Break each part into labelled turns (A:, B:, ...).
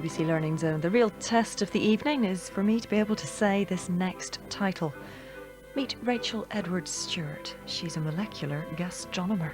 A: BBC Learning Zone. The real test of the evening is for me to be able to say this next title. Meet Rachel Edwards-Stewart. She's a molecular gastronomer.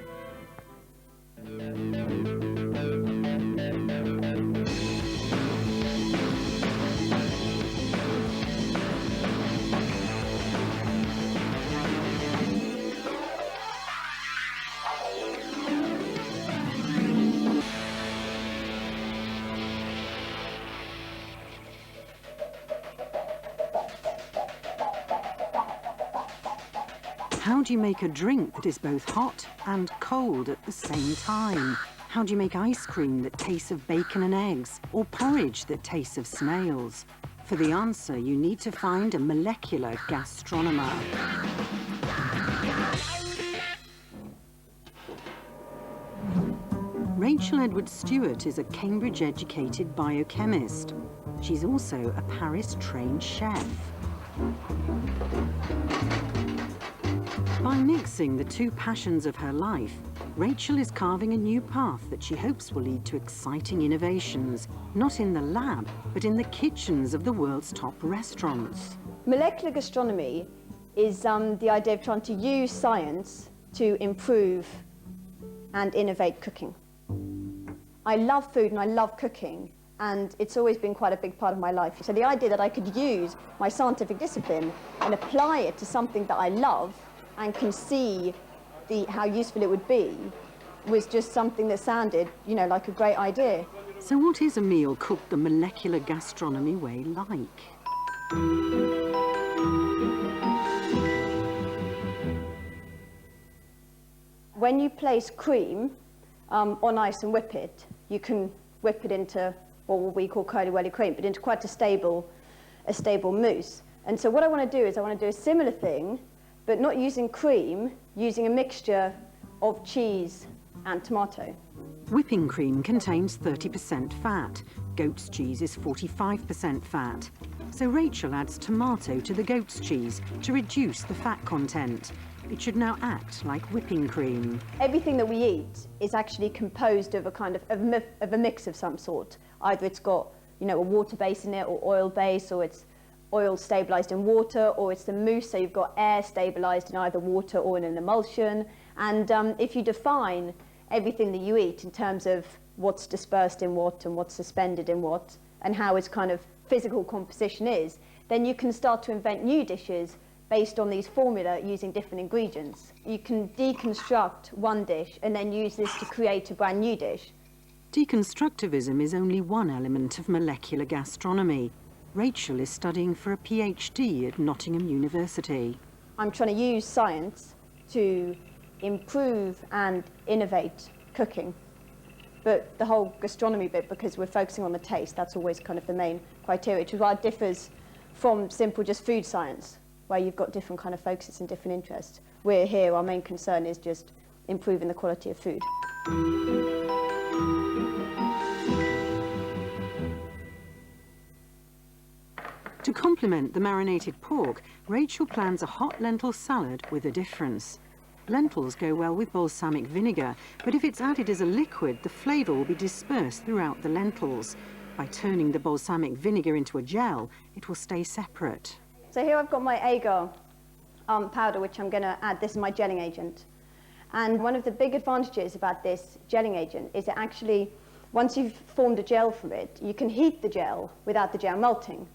B: How do you make a drink that is both hot and cold at the same time? How do you make ice cream that tastes of bacon and eggs, or porridge that tastes of snails? For the answer, you need to find a molecular gastronomer. Rachel Edwards-Stewart is a Cambridge-educated biochemist. She's also a Paris-trained chef. By mixing the two passions of her life, Rachel is carving a new path that she hopes will lead to exciting innovations, not in the lab, but in the kitchens of the world's top restaurants.
C: Molecular gastronomy is the idea of trying to use science to improve and innovate cooking. I love food and I love cooking, and it's always been quite a big part of my life. So the idea that I could use my scientific discipline and apply it to something that I love and can see how useful it would be was just something that sounded, like a great idea.
B: So what is a meal cooked the molecular gastronomy way like?
C: When you place cream on ice and whip it, you can whip it into what we call curly-welly cream, but into quite a stable mousse. And so what I want to do is I want to do a similar thing, but not using cream, using a mixture of cheese and tomato.
B: Whipping cream contains 30% fat. Goat's cheese is 45% fat. So Rachel adds tomato to the goat's cheese to reduce the fat content. It should now act like whipping cream.
C: Everything that we eat is actually composed of a kind of a mix of some sort. Either it's got, a water base in it, or oil base, or it's oil stabilized in water, or it's the mousse, so you've got air stabilized in either water or in an emulsion. And if you define everything that you eat in terms of what's dispersed in what and what's suspended in what, and how its kind of physical composition is, then you can start to invent new dishes based on these formula using different ingredients. You can deconstruct one dish and then use this to create a brand new dish.
B: Deconstructivism is only one element of molecular gastronomy. Rachel is studying for a PhD at Nottingham University.
C: I'm trying to use science to improve and innovate cooking. But the whole gastronomy bit, because we're focusing on the taste, that's always kind of the main criteria, which is why it differs from simple just food science, where you've got different kind of focuses and different interests. We're here, our main concern is just improving the quality of food.
B: To complement the marinated pork, Rachel plans a hot lentil salad with a difference. Lentils go well with balsamic vinegar, but if it's added as a liquid, the flavour will be dispersed throughout the lentils. By turning the balsamic vinegar into a gel, it will stay separate.
C: So here I've got my agar powder, which I'm going to add. This is my gelling agent. And one of the big advantages about this gelling agent is that actually, once you've formed a gel from it, you can heat the gel without the gel melting.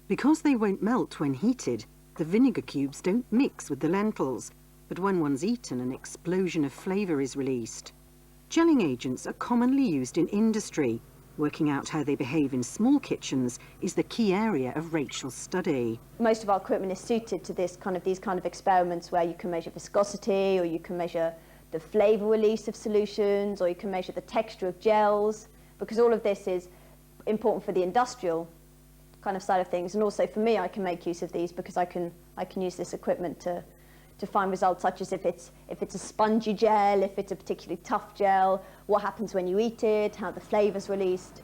B: Because they won't melt when heated, the vinegar cubes don't mix with the lentils, but when one's eaten, an explosion of flavour is released. Gelling agents are commonly used in industry. Working out how they behave in small kitchens is the key area of Rachel's study.
C: Most of our equipment is suited to these kind of experiments where you can measure viscosity, or you can measure the flavour release of solutions, or you can measure the texture of gels, because all of this is important for the industrial kind of side of things. And also for me, I can make use of these because I can use this equipment to find results, such as if it's a spongy gel, if it's a particularly tough gel, what happens when you eat it, how the flavour's released.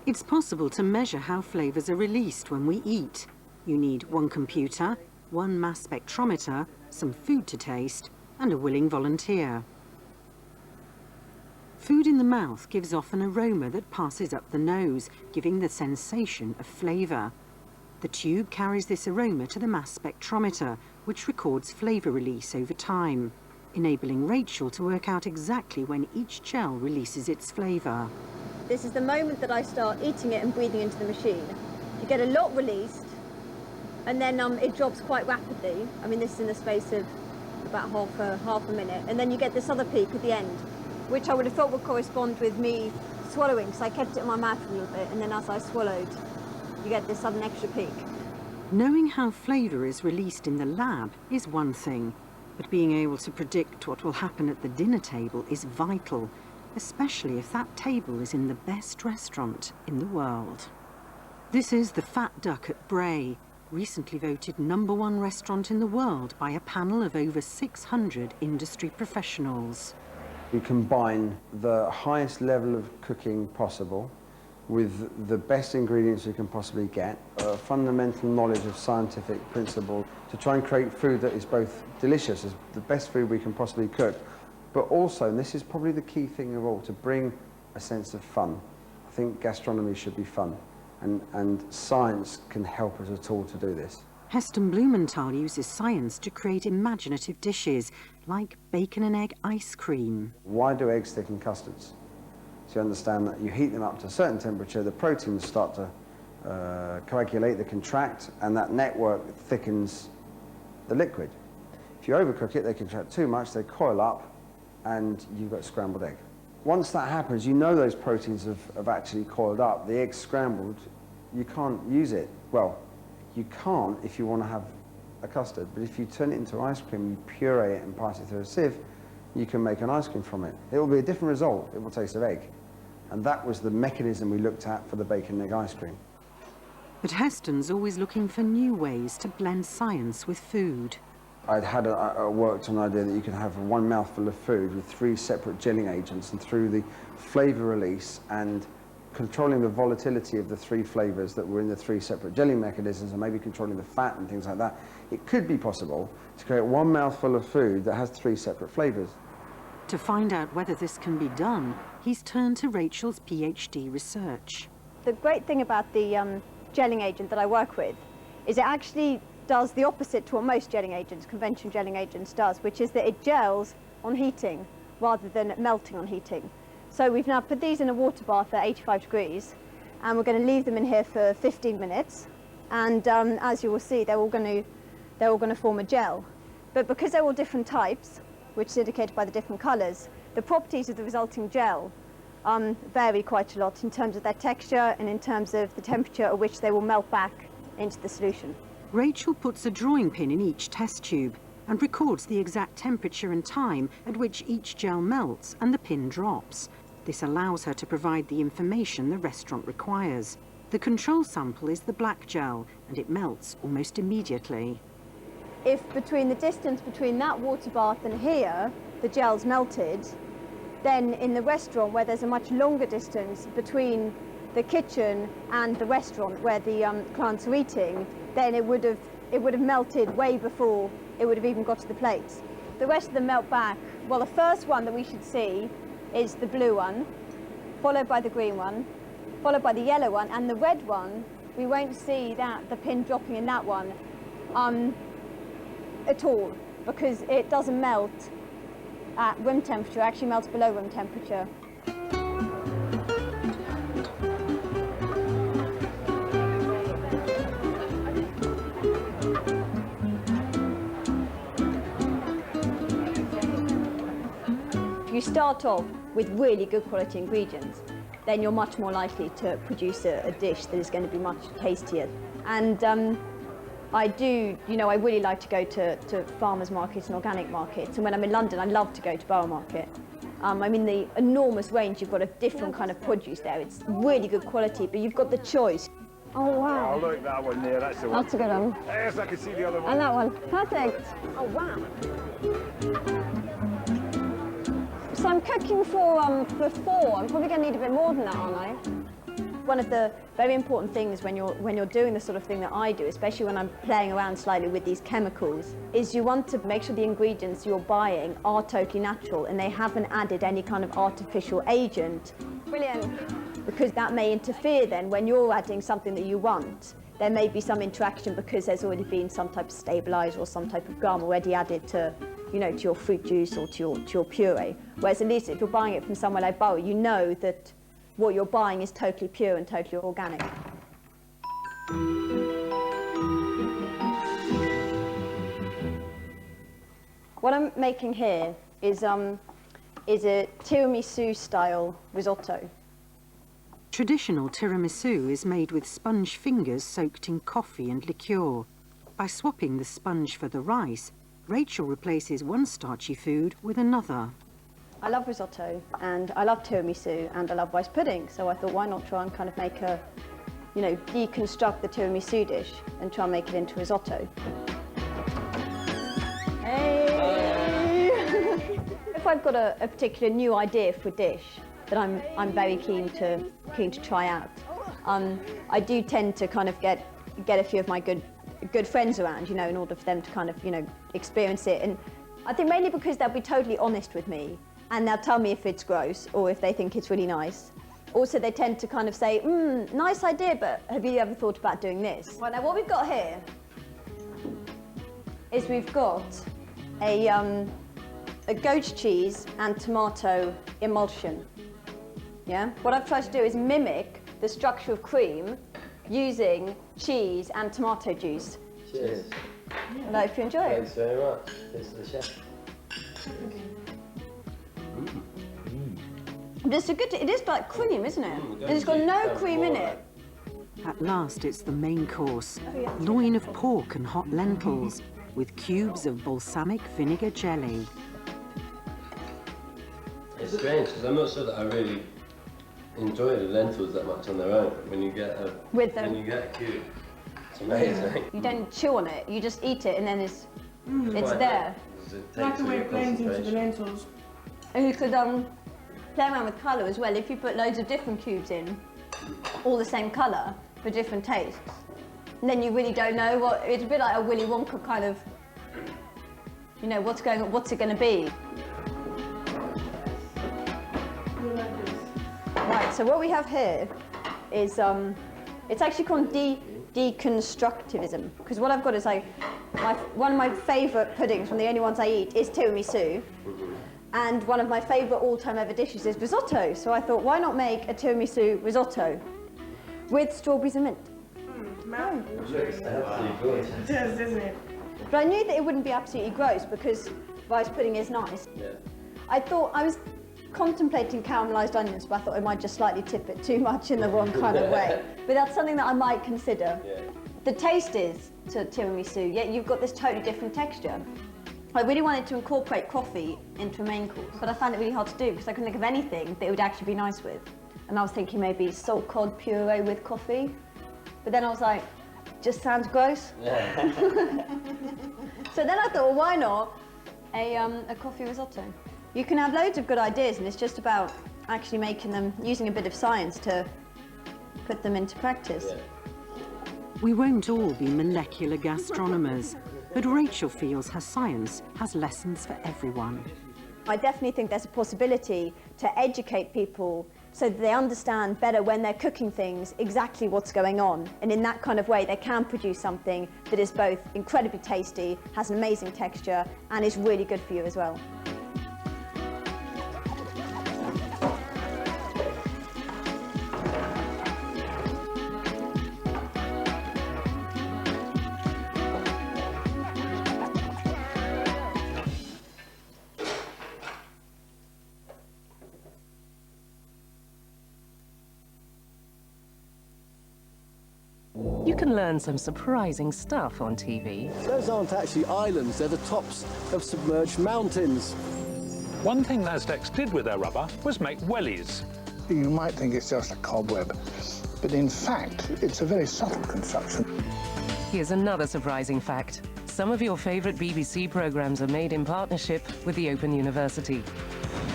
B: It's possible to measure how flavours are released when we eat. You need one computer, one mass spectrometer, some food to taste, and a willing volunteer. Food in the mouth gives off an aroma that passes up the nose, giving the sensation of flavour. The tube carries this aroma to the mass spectrometer, which records flavour release over time, enabling Rachel to work out exactly when each gel releases its flavour.
C: This is the moment that I start eating it and breathing into the machine. You get a lot released, and then it drops quite rapidly. I mean, this is in the space of about half a minute, and then you get this other peak at the end, which I would have thought would correspond with me swallowing, so I kept it in my mouth a little bit, and then as I swallowed, you get this sudden extra peak.
B: Knowing how flavour is released in the lab is one thing, but being able to predict what will happen at the dinner table is vital, especially if that table is in the best restaurant in the world. This is the Fat Duck at Bray, recently voted #1 restaurant in the world by a panel of over 600 industry professionals.
D: We combine the highest level of cooking possible with the best ingredients you can possibly get, a fundamental knowledge of scientific principle to try and create food that is both delicious, as the best food we can possibly cook, but also, and this is probably the key thing of all, to bring a sense of fun. I think gastronomy should be fun, and science can help as a tool to do this.
B: Heston Blumenthal uses science to create imaginative dishes like bacon and egg ice cream.
D: Why do eggs thicken custards? So you understand that you heat them up to a certain temperature, the proteins start to coagulate, they contract, and that network thickens the liquid. If you overcook it, they contract too much, they coil up, and you've got scrambled egg. Once that happens, you know those proteins have actually coiled up, the egg's scrambled, you can't use it. Well, you can't if you want to have a custard, but if you turn it into ice cream, you puree it and pass it through a sieve, you can make an ice cream from it. It will be a different result, it will taste of egg. And that was the mechanism we looked at for the bacon and egg ice cream.
B: But Heston's always looking for new ways to blend science with food.
D: I'd had worked on an idea that you could have one mouthful of food with 3 separate gelling agents, and through the flavour release and controlling the volatility of the 3 flavours that were in the 3 separate gelling mechanisms, and maybe controlling the fat and things like that, it could be possible to create one mouthful of food that has 3 separate flavours.
B: To find out whether this can be done, he's turned to Rachel's PhD research.
C: The great thing about the gelling agent that I work with is it actually does the opposite to what most gelling agents, conventional gelling agents, does, which is that it gels on heating rather than melting on heating. So we've now put these in a water bath at 85 degrees, and we're going to leave them in here for 15 minutes. And as you will see, they're all going to form a gel. But because they're all different types, which is indicated by the different colours, the properties of the resulting gel vary quite a lot in terms of their texture and in terms of the temperature at which they will melt back into the solution.
B: Rachel puts a drawing pin in each test tube and records the exact temperature and time at which each gel melts and the pin drops. This allows her to provide the information the restaurant requires. The control sample is the black gel, and it melts almost immediately.
C: If between the distance between that water bath and here, the gel's melted, then in the restaurant where there's a much longer distance between the kitchen and the restaurant where the clients are eating, then it would have melted way before it would have even got to the plates. The rest of them melt back. Well, the first one that we should see is the blue one, followed by the green one, followed by the yellow one, and the red one, we won't see the pin dropping in that one at all, because it doesn't melt at room temperature, it actually melts below room temperature. If you start off with really good quality ingredients, then you're much more likely to produce a dish that is going to be much tastier. And I really like to go to farmers markets and organic markets, and when I'm in London I love to go to Borough Market. I mean, the enormous range you've got of different kind of produce there. It's really good quality, but you've got the choice.
E: Oh wow.
F: Oh look, that one there, that's the one.
E: That's a good one.
F: Yes, I can see the other one.
E: And that one. Perfect.
C: Oh wow.
E: So I'm cooking for 4. I'm probably going to need a bit more than that, aren't I?
C: One of the very important things when you're doing the sort of thing that I do, especially when I'm playing around slightly with these chemicals, is you want to make sure the ingredients you're buying are totally natural and they haven't added any kind of artificial agent. Brilliant. Because that may interfere then when you're adding something that you want. There may be some interaction because there's already been some type of stabilizer or some type of gum already added to, you know, to your fruit juice or to your puree. Whereas at least if you're buying it from somewhere like Burrow, you know that what you're buying is totally pure and totally organic. What I'm making here is a tiramisu-style risotto.
B: Traditional tiramisu is made with sponge fingers soaked in coffee and liqueur. By swapping the sponge for the rice, Rachel replaces one starchy food with another.
C: I love risotto, and I love tiramisu, and I love rice pudding, so I thought why not try and kind of make a, you know, deconstruct the tiramisu dish and try and make it into risotto. Hey! If I've got a particular new idea for a dish that I'm very keen to try out, I do tend to kind of get a few of my good friends around, you know, in order for them to kind of, you know, experience it. And I think mainly because they'll be totally honest with me and they'll tell me if it's gross or if they think it's really nice. Also, they tend to kind of say, nice idea, but have you ever thought about doing this? Right, now what we've got here is we've got a goat cheese and tomato emulsion. Yeah? What I've tried to do is mimic the structure of cream using cheese and tomato juice.
G: Cheers.
C: I hope you enjoy it.
G: Thanks very much. This is the chef.
C: It is like cream, isn't it? And it's got no cream in it.
B: At last, it's the main course. Loin of pork and hot lentils with cubes of balsamic vinegar jelly.
G: It's strange because I'm not sure that I really enjoy the lentils that much on their own. When you get a cube, it's amazing.
C: You don't chew on it, you just eat it and then it's there.
H: Like the way it blends into the lentils.
C: And you could play around with colour as well. If you put loads of different cubes in, all the same colour, for different tastes, and then you really don't know what, it's a bit like a Willy Wonka kind of, you know, what's it going to be? Right, so what we have here is, it's actually called deconstructivism, because what I've got is like, one of my favourite puddings, one of the only ones I eat, is tiramisu, and one of my favourite all-time ever dishes is risotto, so I thought, why not make a tiramisu risotto with strawberries and mint?
G: It's absolutely gorgeous.
H: It does, doesn't it?
C: But I knew that it wouldn't be absolutely gross, because rice pudding is nice.
G: Yeah.
C: I was contemplating caramelised onions, but I thought I might just slightly tip it too much in the wrong kind of way. But that's something that I might consider.
G: Yeah.
C: The taste is to tiramisu, yet you've got this totally different texture. I really wanted to incorporate coffee into a main course, but I found it really hard to do because I couldn't think of anything that it would actually be nice with. And I was thinking maybe salt cod puree with coffee, but then I was like, just sounds gross.
G: Yeah.
C: So then I thought, well, why not a coffee risotto? You can have loads of good ideas, and it's just about actually making them, using a bit of science to put them into practice.
G: Yeah.
B: We won't all be molecular gastronomers, but Rachel feels her science has lessons for everyone.
C: I definitely think there's a possibility to educate people so that they understand better when they're cooking things exactly what's going on. And in that kind of way, they can produce something that is both incredibly tasty, has an amazing texture, and is really good for you as well.
I: You can learn some surprising stuff on TV.
J: Those aren't actually islands, they're the tops of submerged mountains.
K: One thing Nasdaq did with their rubber was make wellies.
L: You might think it's just a cobweb, but in fact, it's a very subtle construction.
I: Here's another surprising fact. Some of your favourite BBC programmes are made in partnership with the Open University.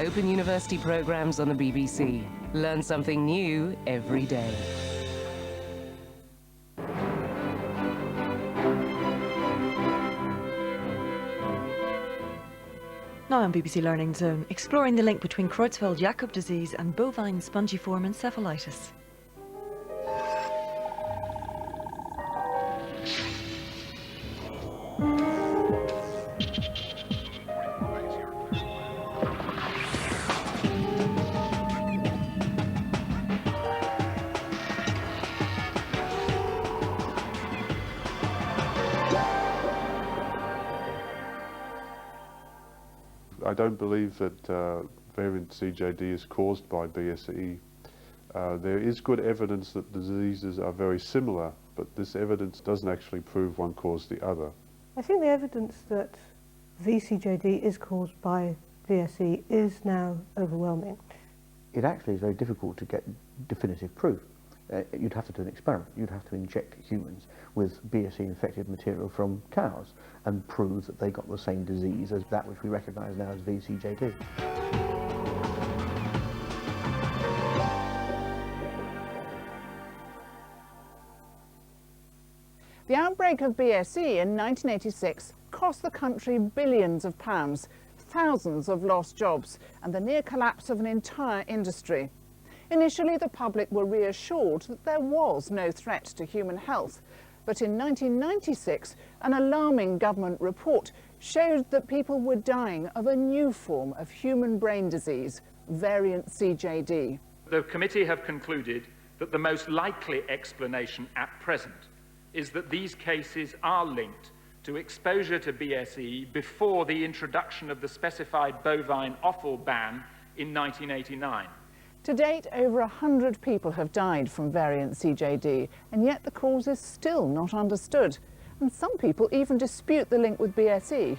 I: Open University programmes on the BBC. Learn something new every day.
A: Now on BBC Learning Zone, exploring the link between Creutzfeldt-Jakob disease and bovine spongiform encephalitis.
M: I don't believe that variant CJD is caused by BSE. There is good evidence that diseases are very similar, but this evidence doesn't actually prove one caused the other.
N: I think the evidence that VCJD is caused by BSE is now overwhelming.
O: It actually is very difficult to get definitive proof. You'd have to do an experiment. You'd have to inject humans with BSE-infected material from cows and prove that they got the same disease as that which we recognise now as VCJD.
P: The outbreak of BSE in 1986 cost the country billions of pounds, thousands of lost jobs, and the near collapse of an entire industry. Initially, the public were reassured that there was no threat to human health, but in 1996, an alarming government report showed that people were dying of a new form of human brain disease, variant CJD.
Q: The committee have concluded that the most likely explanation at present is that these cases are linked to exposure to BSE before the introduction of the specified bovine offal ban in 1989.
P: To date, over 100 people have died from variant CJD, and yet the cause is still not understood. And some people even dispute the link with BSE.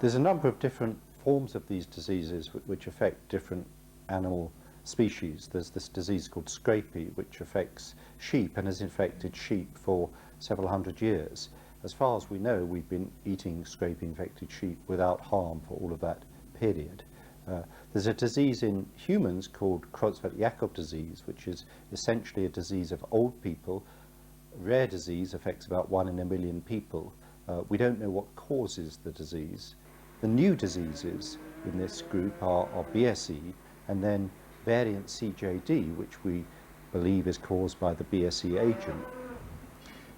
R: There's a number of different forms of these diseases which affect different animal species. There's this disease called scrapie, which affects sheep and has infected sheep for several hundred years. As far as we know, we've been eating scrapie-infected sheep without harm for all of that period. There's a disease in humans called Creutzfeldt-Jakob disease, which is essentially a disease of old people. Rare disease, affects about 1 in a million people. We don't know what causes the disease. The new diseases in this group are BSE and then variant CJD, which we believe is caused by the BSE agent.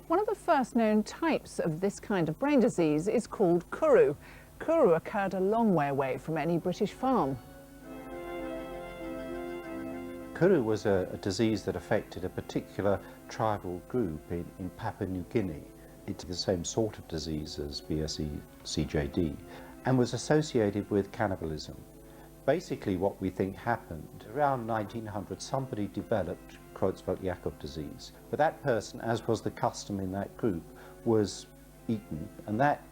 P: One of the first known types of this kind of brain disease is called Kuru. Kuru occurred a long way away from any British farm.
R: Kuru was a disease that affected a particular tribal group in Papua New Guinea. It's the same sort of disease as BSE CJD and was associated with cannibalism. Basically what we think happened, around 1900 somebody developed Creutzfeldt-Jakob disease, but that person, as was the custom in that group, was eaten, and that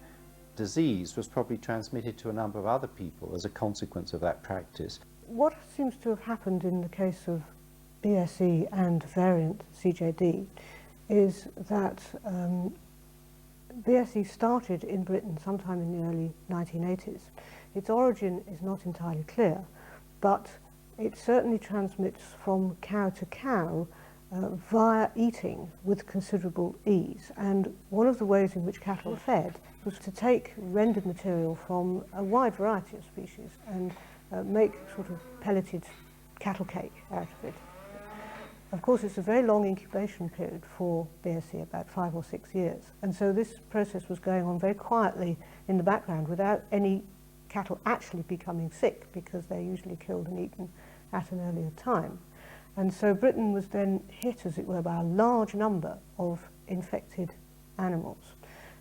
R: disease was probably transmitted to a number of other people as a consequence of that practice.
N: What seems to have happened in the case of BSE and variant CJD is that BSE started in Britain sometime in the early 1980s. Its origin is not entirely clear, but it certainly transmits from cow to cow via eating with considerable ease. And one of the ways in which cattle are fed was to take rendered material from a wide variety of species and make sort of pelleted cattle cake out of it. Of course, it's a very long incubation period for BSE, about 5 or 6 years. And so this process was going on very quietly in the background without any cattle actually becoming sick, because they're usually killed and eaten at an earlier time. And so Britain was then hit, as it were, by a large number of infected animals.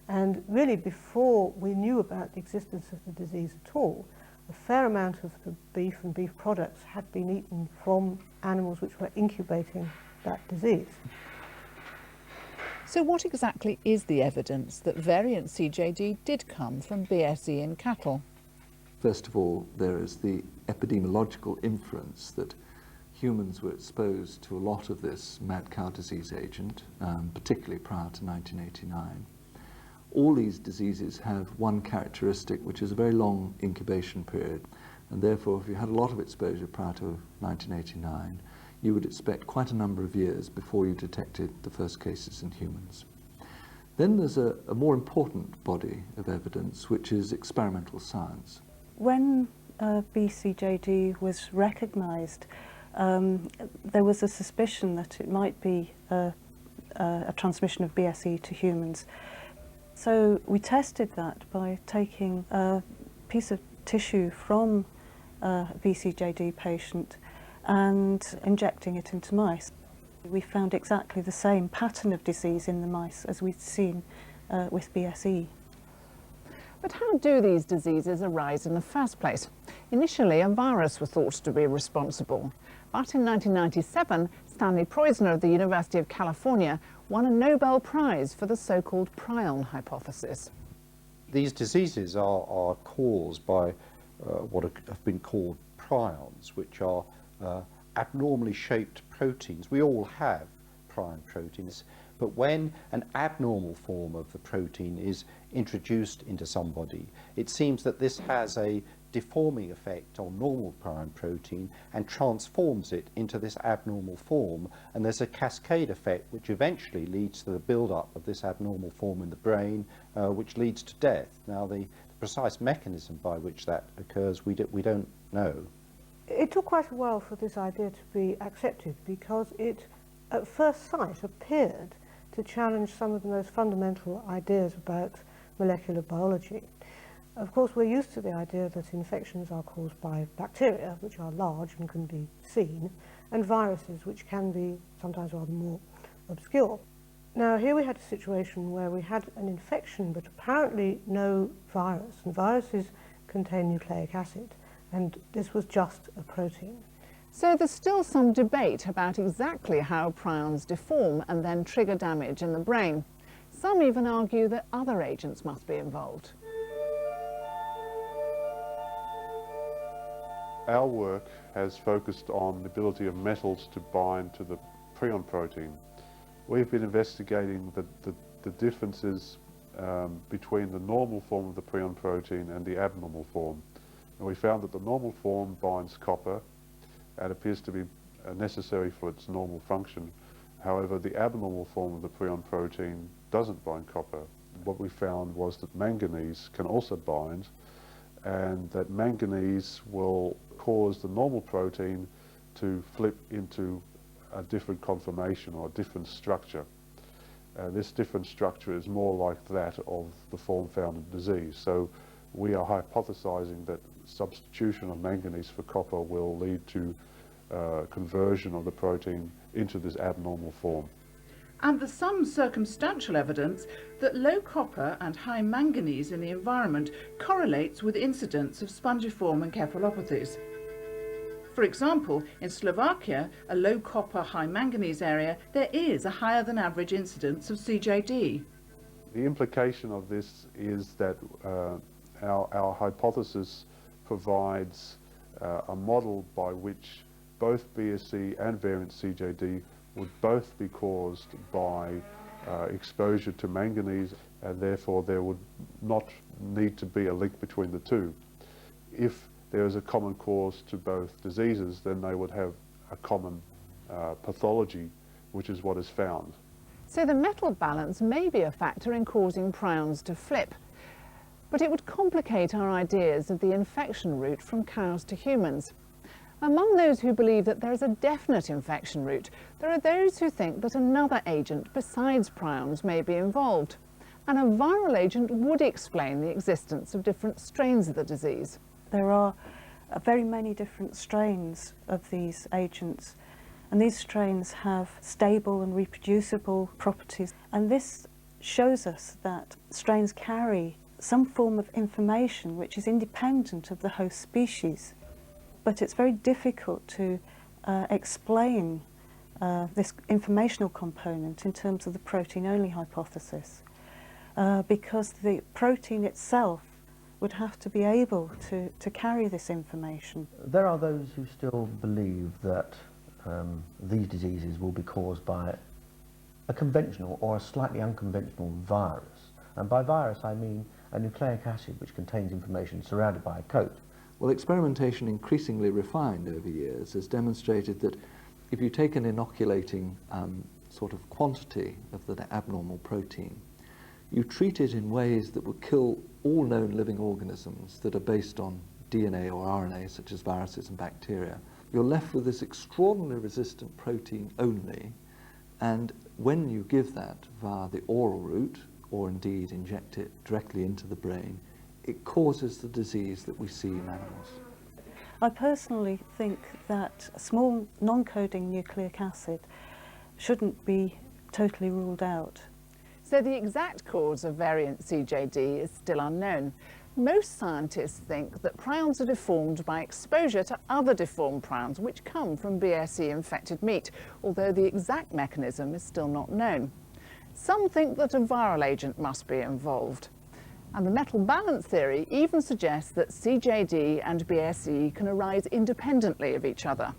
N: And really, before we knew about the existence of the disease at all, a fair amount of the beef and beef products had been eaten from animals which were incubating that disease.
P: So what exactly is the evidence that variant CJD did come from BSE in cattle?
S: First of all, there is the epidemiological inference that humans were exposed to a lot of this mad cow disease agent, particularly prior to 1989. All these diseases have one characteristic, which is a very long incubation period. And therefore, if you had a lot of exposure prior to 1989, you would expect quite a number of years before you detected the first cases in humans. Then there's a more important body of evidence, which is experimental science.
T: When BCJD was recognised, there was a suspicion that it might be a transmission of BSE to humans. So we tested that by taking a piece of tissue from a BCJD patient and injecting it into mice. We found exactly the same pattern of disease in the mice as we'd seen with BSE.
P: But how do these diseases arise in the first place? Initially, a virus was thought to be responsible. But in 1997, Stanley Proisner of the University of California won a Nobel Prize for the so-called prion hypothesis.
R: These diseases are caused by what have been called prions, which are abnormally shaped proteins. We all have prion proteins, but when an abnormal form of the protein is introduced into somebody, it seems that this has a deforming effect on normal prion protein and transforms it into this abnormal form, and there's a cascade effect which eventually leads to the build-up of this abnormal form in the brain, which leads to death. Now, the precise mechanism by which that occurs, we don't know.
N: It took quite a while for this idea to be accepted because it, at first sight, appeared to challenge some of the most fundamental ideas about molecular biology. Of course, we're used to the idea that infections are caused by bacteria, which are large and can be seen, and viruses, which can be sometimes rather more obscure. Now, here we had a situation where we had an infection, but apparently no virus, and viruses contain nucleic acid, and this was just a protein.
P: So there's still some debate about exactly how prions deform and then trigger damage in the brain. Some even argue that other agents must be involved.
M: Our work has focused on the ability of metals to bind to the prion protein. We've been investigating the differences between the normal form of the prion protein and the abnormal form. And we found that the normal form binds copper and appears to be necessary for its normal function. However, the abnormal form of the prion protein doesn't bind copper. What we found was that manganese can also bind, and that manganese will cause the normal protein to flip into a different conformation or a different structure. This different structure is more like that of the form found in disease. So we are hypothesizing that substitution of manganese for copper will lead to conversion of the protein into this abnormal form.
P: And there's some circumstantial evidence that low copper and high manganese in the environment correlates with incidence of spongiform encephalopathies. For example, in Slovakia, a low copper, high manganese area, there is a higher than average incidence of CJD.
M: The implication of this is that our hypothesis provides a model by which both BSE and variant CJD would both be caused by exposure to manganese, and therefore there would not need to be a link between the two. If there is a common cause to both diseases, then they would have a common pathology, which is what is found.
P: So the metal balance may be a factor in causing prions to flip, but it would complicate our ideas of the infection route from cows to humans. Among those who believe that there is a definite infection route, there are those who think that another agent besides prions may be involved, and a viral agent would explain the existence of different strains of the disease.
T: There are very many different strains of these agents, and these strains have stable and reproducible properties, and this shows us that strains carry some form of information which is independent of the host species. But it's very difficult to explain this informational component in terms of the protein-only hypothesis, because the protein itself would have to be able to carry this information.
O: There are those who still believe that these diseases will be caused by a conventional or a slightly unconventional virus. And by virus I mean a nucleic acid which contains information surrounded by a coat.
S: Well, experimentation increasingly refined over years has demonstrated that if you take an inoculating sort of quantity of the abnormal protein, you treat it in ways that will kill all known living organisms that are based on DNA or RNA, such as viruses and bacteria, you're left with this extraordinarily resistant protein only, and when you give that via the oral route, or indeed inject it directly into the brain, it causes the disease that we see in animals.
T: I personally think that a small non-coding nucleic acid shouldn't be totally ruled out.
P: So the exact cause of variant CJD is still unknown. Most scientists think that prions are deformed by exposure to other deformed prions which come from BSE-infected meat, although the exact mechanism is still not known. Some think that a viral agent must be involved. And the metal balance theory even suggests that CJD and BSE can arise independently of each other.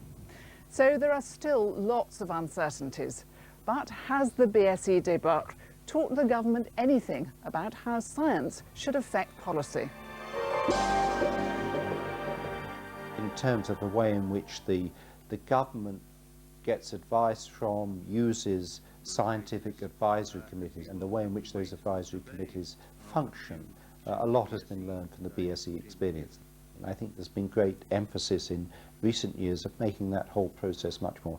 P: So there are still lots of uncertainties. But has the BSE debacle taught the government anything about how science should affect policy?
R: In terms of the way in which the government gets advice from, uses scientific advisory committees, and the way in which those advisory committees function, a lot has been learned from the BSE experience. And I think there's been great emphasis in recent years of making that whole process much more